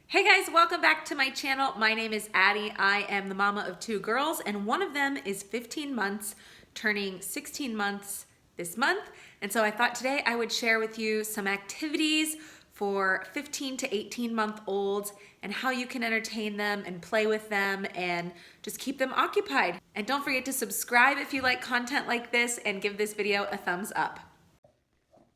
Hey guys, welcome back to my channel. My name is Addie. I am the mama of two girls, and one of them is 15 months, turning 16 months this month. And so I thought today I would share with you some activities for 15 to 18-month olds and how you can entertain them and play with them and just keep them occupied. And don't forget to subscribe if you like content like this and give this video a thumbs up.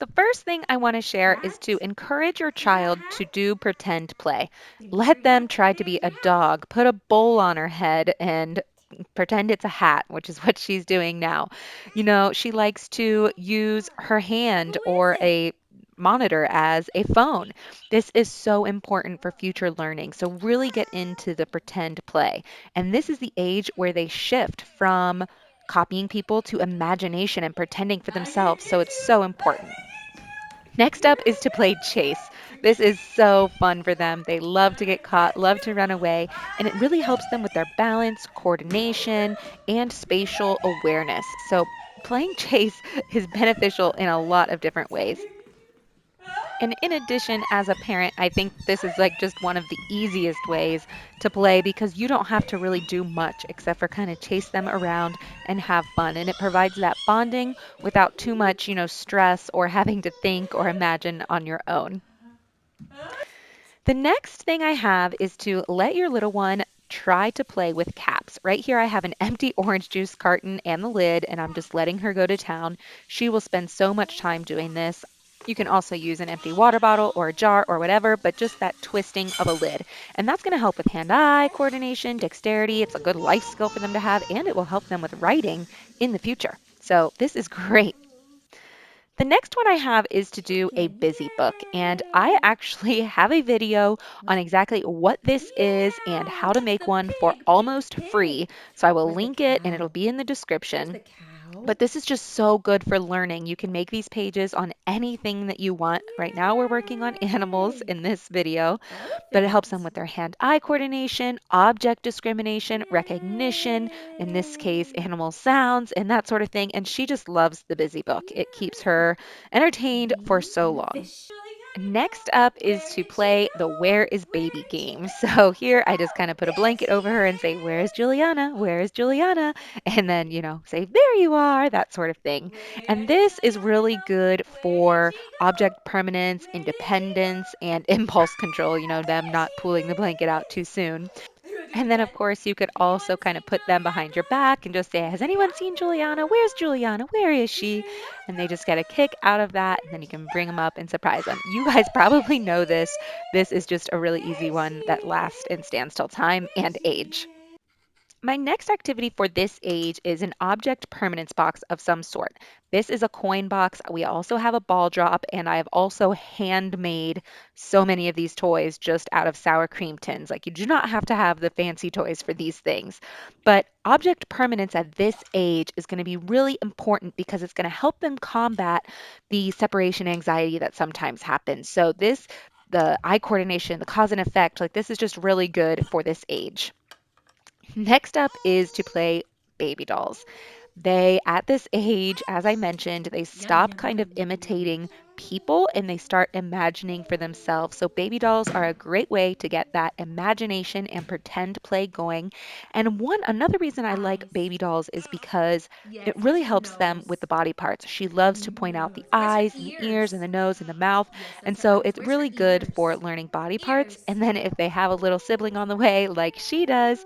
The first thing I want to share is to Hat? encourage your You got a child to hat? do pretend play. Seems Let pretty them good. try Are to you be gonna a get a hat? dog, put a bowl on her head, and pretend it's a hat, which is what she's doing now. She likes to use her hand Who or is it? a monitor as a phone. This is so important for future learning. So, really get into the pretend play. And this is the age where they shift from copying people to imagination and pretending for I get themselves. So, it's dizzy. so important. Next up is to play chase. This is so fun for them. They love to get caught, love to run away, and it really helps them with their balance, coordination, and spatial awareness. So, playing chase is beneficial in a lot of different ways. And in addition, as a parent, I think this is like just one of the easiest ways to play because you don't have to really do much except for kind of chase them around and have fun. And it provides that bonding without too much, stress or having to think or imagine on your own. The next thing I have is to let your little one try to play with caps. Right here, I have an empty orange juice carton and the lid, and I'm just letting her go to town. She will spend so much time doing this. You can also use an empty water bottle or a jar or whatever, but just that twisting of a lid. And that's going to help with hand eye coordination, dexterity. It's a good life skill for them to have, and it will help them with writing in the future. So, this is great. The next one I have is to do a Candy busy book, and I cane. actually have a video on exactly what this is and Yeah, how to that's make the one for pig. Pig, almost free. pig. So I will Where's the link it and it'll cow? be in the Where's description. the cow? But this is just so good for learning. You can make these pages on anything that you want. Right now, we're working on animals Yay! in this video, but it helps them Elephant. with their hand eye coordination, object discrimination, recognition, in this case, Yay! animal sounds, and that sort of thing. And she just loves the busy book. It keeps her entertained for so And the long. fish. Juliana, Next up is where to did she play the go? Where is Where Baby did she game. So go? here I just kind of put a There blanket she over her and say, Where is Juliana? Where is Juliana? And then, say, There you are, that sort of thing. is. Where And did this is Juliana really go? good Where did for she go? object permanence, Where did she independence, go? and impulse control, them There not she pulling the blanket out too is. soon. You want to do it And then, of again? course, you could Anyone also kind of seen put them behind your Juliana? back and just say, Has anyone seen Juliana? Where's Juliana? Where is she? And they just get a kick out of that. And then you can bring them up and surprise them. You guys There probably she know this. This is just a really easy is. There she one that lasts and is. stands till time There and she age. is. My next activity for this age is an object permanence box of some sort. This is a coin box. We also have a ball drop, and I have also handmade so many of these toys just out of sour cream tins. Like, you do not have to have the fancy toys for these things. But object permanence at this age is going to be really important because it's going to help them combat the separation anxiety that sometimes happens. So, the eye coordination, the cause and effect, like, this is just really good for this age. Next up is to play baby dolls. They, at this age, as I mentioned, they Yum, stop yum, kind of yum, yum, yum. imitating people and they start imagining for themselves. So, baby dolls are a great way to get that imagination and pretend play going. And another reason I like Eyes. baby dolls is because Yes, it where's really her helps them nose? with the body parts. She loves to point out the Nose. Where's her eyes and the ears and ears? the nose and the mouth. Yes, that's And her so eyes. it's Where's her really good for ears? learning body parts. Ears. And then if they have a little sibling on the way, like she does,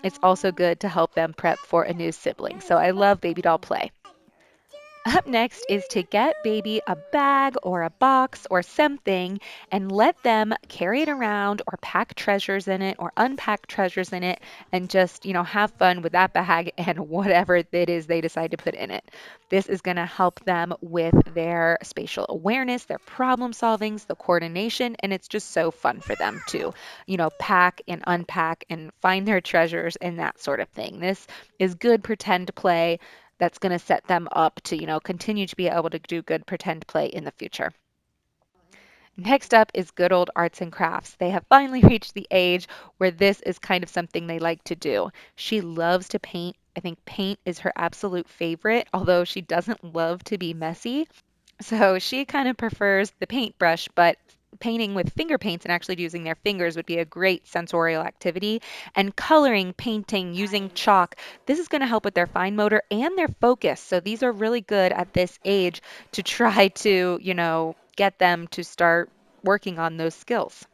it's also good to help them prep for a new sibling. So I love baby doll play. Up next is to get baby a bag or a box or something and let them carry it around or pack treasures in it or unpack treasures in it and just, have fun with that bag and whatever it is they decide to put in it. This is going to help them with their spatial awareness, their problem solvings, the coordination, and it's just so fun for them to, pack and unpack and find their treasures and that sort of thing. This is good pretend play that's going to set them up to, continue to be able to do good pretend play in the future. Next up is good old arts and crafts. They have finally reached the age where this is kind of something they like to do. She loves to paint. I think paint is her absolute favorite, although she doesn't love to be messy. So she kind of prefers the paintbrush, but painting with finger paints and actually using their fingers would be a great sensorial activity. And coloring, painting, using Nice. chalk, this is going to help with their fine motor and their focus. So these are really good at this age to try to, get them to start working on those skills.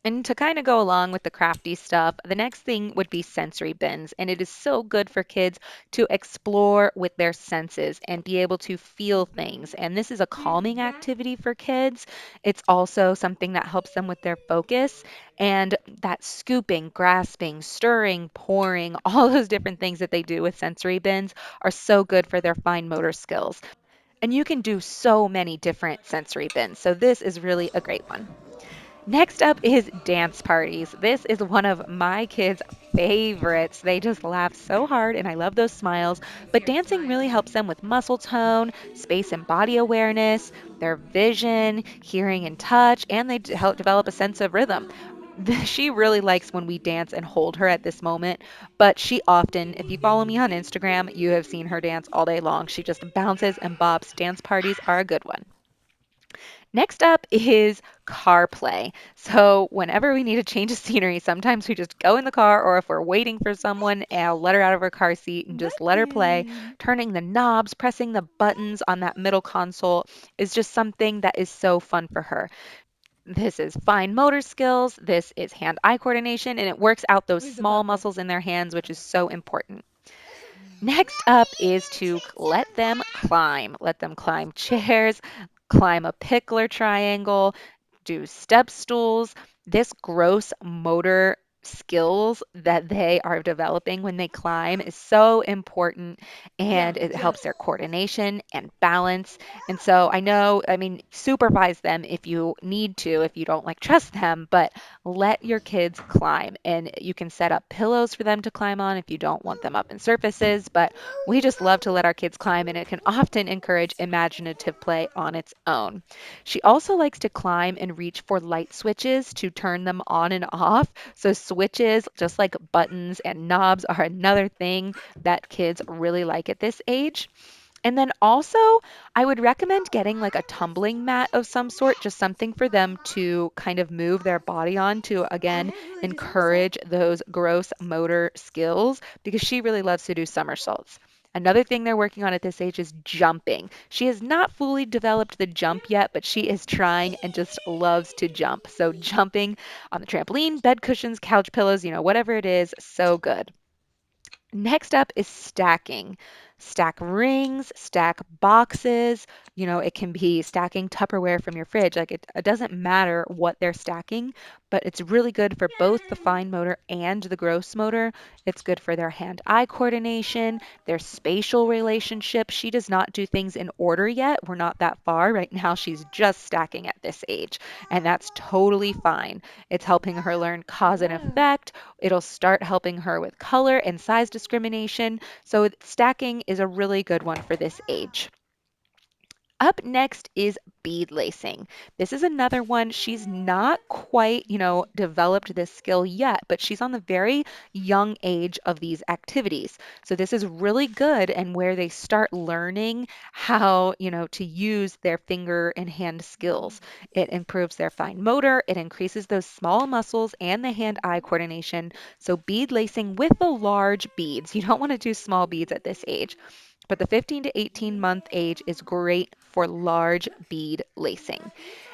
And to kind of go along with the crafty stuff, the next thing would be sensory bins. And it is so good for kids to explore with their senses and be able to feel things. And this is a calming activity for kids. It's also something that helps them with their focus. And that scooping, grasping, stirring, pouring, all those different things that they do with sensory bins are so good for their fine motor skills. And you can do so many different sensory bins. So this is really a great one. Next up is dance parties. This is one of my kids' favorites. They just laugh so hard, and I love those smiles. Let me see But your dancing really smile. helps them with muscle tone, space and body awareness, their vision, hearing and touch, and they help develop a sense of rhythm. She really likes when we dance and hold her at this moment, but she often, if you follow me on Instagram, you have seen her dance all day long. She just bounces and bops. Dance parties are a good one. Next up is car play. So, whenever we need a change of scenery, sometimes we just go in the car, or if we're waiting for someone, I'll let her out of her car seat and just let her play. Looking. Turning the knobs, pressing the buttons on that middle console is just something that is so fun for her. This is fine motor skills, this is hand eye coordination, and it works out those Where's the small butler? muscles in their hands, which is so important. Next up is to let them climb. Let them climb chairs, climb a pickler triangle, do step stools. This gross motor skills that they are developing when they climb is so important, and Jump, it jump. helps their coordination and balance. And so I know, I mean, supervise them if you need to, if you don't like trust them, but let your kids climb. And you can set up pillows for them to climb on if you don't want them up in surfaces. But we just love to let our kids climb, and it can often encourage imaginative play on its own. She also likes to climb and reach for light switches to turn them on and off. So, switches, just like buttons and knobs, are another thing that kids really like at this age. And then also, I would recommend getting like a tumbling mat of some sort, just something for them to kind of move their body on to, I again, have like a somersault. encourage those gross motor skills because she really loves to do somersaults. Another thing they're working on at this age is jumping. She has not fully developed the jump yet, but she is trying and just loves to jump. So, jumping on the trampoline, bed cushions, couch pillows, whatever it is, so good. Next up is stacking. Stack rings, stack boxes. It can be stacking Tupperware from your fridge. Like it doesn't matter what they're stacking, but it's really good for both the Yay. fine motor and the gross motor. It's good for their hand-eye coordination, their spatial relationship. She does not do things in order yet. We're not that far. Right now, she's just stacking at this age, and that's totally fine. It's helping her learn cause and Whoa. effect. It'll start helping her with color and size discrimination. So stacking is a really good one for this age. Up next is bead lacing. This is another one. She's not quite, developed this skill yet, but she's on the very young age of these activities. So this is really good and where they start learning how, to use their finger and hand skills. It improves their fine motor, it increases those small muscles and the hand-eye coordination. So bead lacing with the large beads. You don't want to do small beads at this age. But the 15 to 18-month age is great for large bead lacing.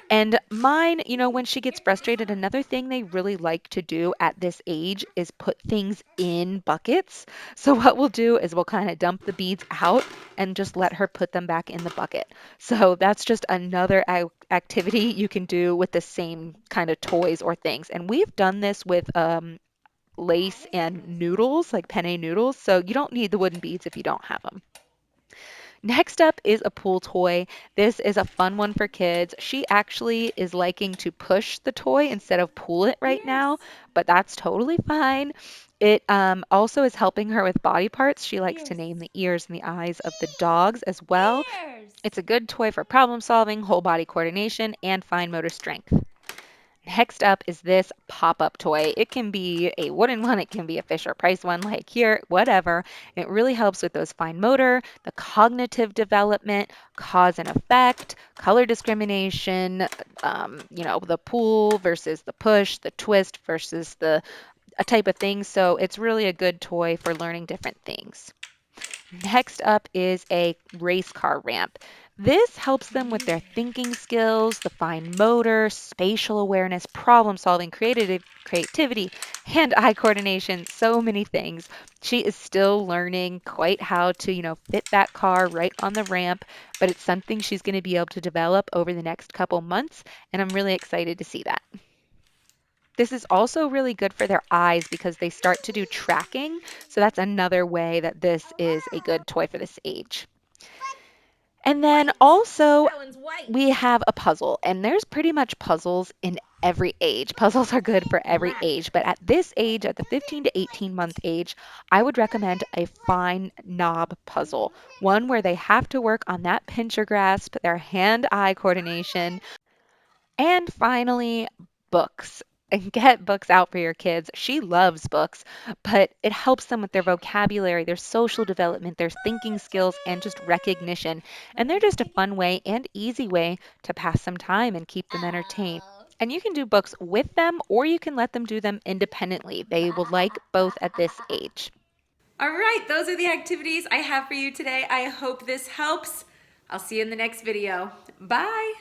And mine, when she gets frustrated, another thing they really like to do at this age is put things in buckets. So what we'll do is we'll kind of dump the beads out and just let her put them back in the bucket. So that's just another activity you can do with the same kind of toys or things. And we've done this with lace and noodles, like penne noodles. So you don't need the wooden beads if you don't have them. Next up is a pool toy. This is a fun one for kids. She actually is liking to push the toy instead of pull it right now, Ears. but that's totally fine. It also is helping her with body parts. She likes to Ears. name the ears and the eyes of the dogs as well. Ears. It's a good toy for problem solving, whole body coordination, and fine motor strength. Next up is this pop-up toy. It can be a wooden one, it can be a Fisher Price one like here, whatever. It really helps with those fine motor, the cognitive development, cause and effect, color discrimination, the pull versus the push, the twist versus the a type of thing. So it's really a good toy for learning different things. Next up is a race car ramp. This helps them with their thinking skills, the fine motor, spatial awareness, problem solving, creativity, hand eye coordination, so many things. She is still learning quite how to, fit that car right on the ramp, but it's something she's going to be able to develop over the next couple months, and I'm really excited to see that. This is also really good for their eyes because they start to do tracking. So that's another way that this is a good toy for this age. And then also, we have a puzzle, and there's pretty much puzzles in every age. Puzzles are good for every age, but at this age, at the 15 to 18-month age, I would recommend a fine knob puzzle, one where they have to work on that pincher grasp, their hand-eye coordination, and finally, books. And get books out for your kids. She loves books, but it helps them with their vocabulary, their social development, their thinking skills, and just recognition. And they're just a fun way and easy way to pass some time and keep them entertained. And you can do books with them or you can let them do them independently. They will like both at this age. All right, those are the activities I have for you today. I hope this helps. I'll see you in the next video. Bye.